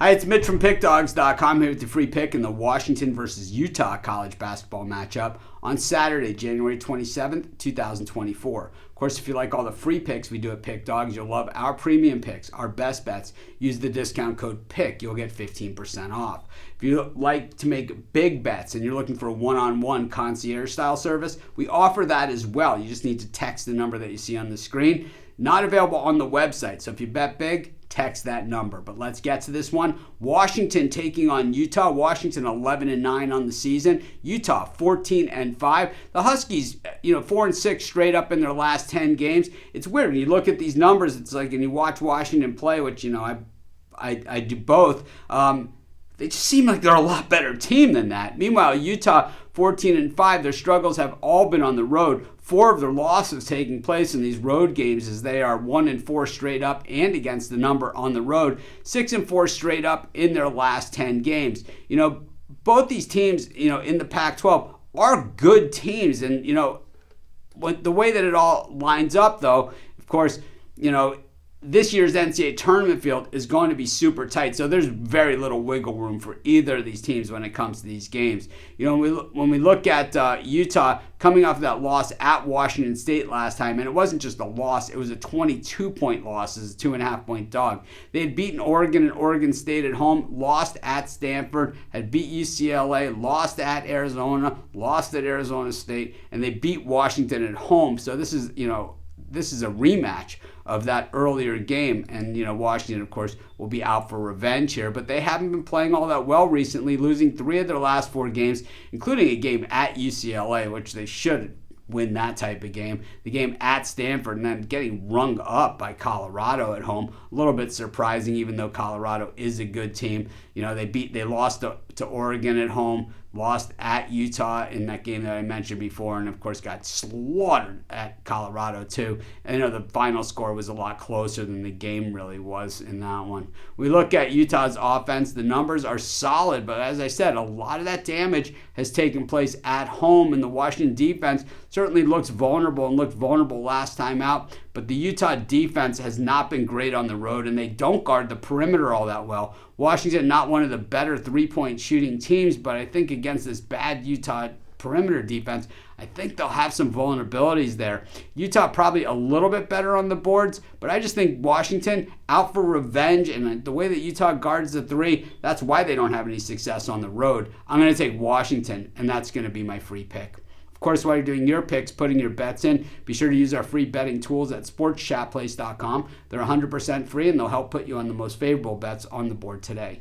Hi, it's Mitch from Pickdawgz.com here with the free pick in the Washington versus Utah college basketball matchup on Saturday, January 27th, 2024. Of course, if you like all the free picks we do at Pick Dawgz, you'll love our premium picks, our best bets. Use the discount code PICK. You'll get 15% off. If you like to make big bets and you're looking for a one-on-one concierge-style service, we offer that as well. You just need to text the number that you see on the screen. Not available on the website, so if you bet big, text that number. But let's get to this one. Washington taking on Utah. Washington 11-9 on the season. Utah 14-5. The Huskies, 4-6 straight up in their last 10 games. It's weird when you look at these numbers. It's like, and you watch Washington play, which I do both. They just seem like they're a lot better team than that. Meanwhile, Utah 14-5. Their struggles have all been on the road. 4 of their losses taking place in these road games as they are 1-4 straight up and against the number on the road. 6-4 straight up in their last 10 games. Both these teams, in the Pac-12 are good teams. And, the way that it all lines up, though, of course, this year's NCAA tournament field is going to be super tight, so there's very little wiggle room for either of these teams when it comes to these games. When we look at Utah coming off of that loss at Washington State last time, and it wasn't just a loss, it was a 22-point loss as a 2.5-point dog. They had beaten Oregon and Oregon State at home, lost at Stanford, had beat UCLA, lost at Arizona, lost at Arizona State, and they beat Washington at home. So this is a rematch of that earlier game, and Washington, of course, will be out for revenge here, but they haven't been playing all that well recently, losing 3 of their last 4 games, including a game at UCLA, which they should win that type of game, the game at Stanford, and then getting rung up by Colorado at home. A little bit surprising, even though Colorado is a good team. They lost to Oregon at home, lost at Utah in that game that I mentioned before, and of course got slaughtered at Colorado too. And the final score was a lot closer than the game really was in that one. We look at Utah's offense. The numbers are solid, but as I said, a lot of that damage has taken place at home, and the Washington defense certainly looks vulnerable and looked vulnerable last time out. But the Utah defense has not been great on the road, and they don't guard the perimeter all that well. Washington, not one of the better three-point shooting teams, but I think against this bad Utah perimeter defense, I think they'll have some vulnerabilities there. Utah probably a little bit better on the boards, but I just think Washington out for revenge, and the way that Utah guards the 3, that's why they don't have any success on the road. I'm going to take Washington, and that's going to be my free pick. Of course, while you're doing your picks, putting your bets in, be sure to use our free betting tools at sportschatplace.com. They're 100% free, and they'll help put you on the most favorable bets on the board today.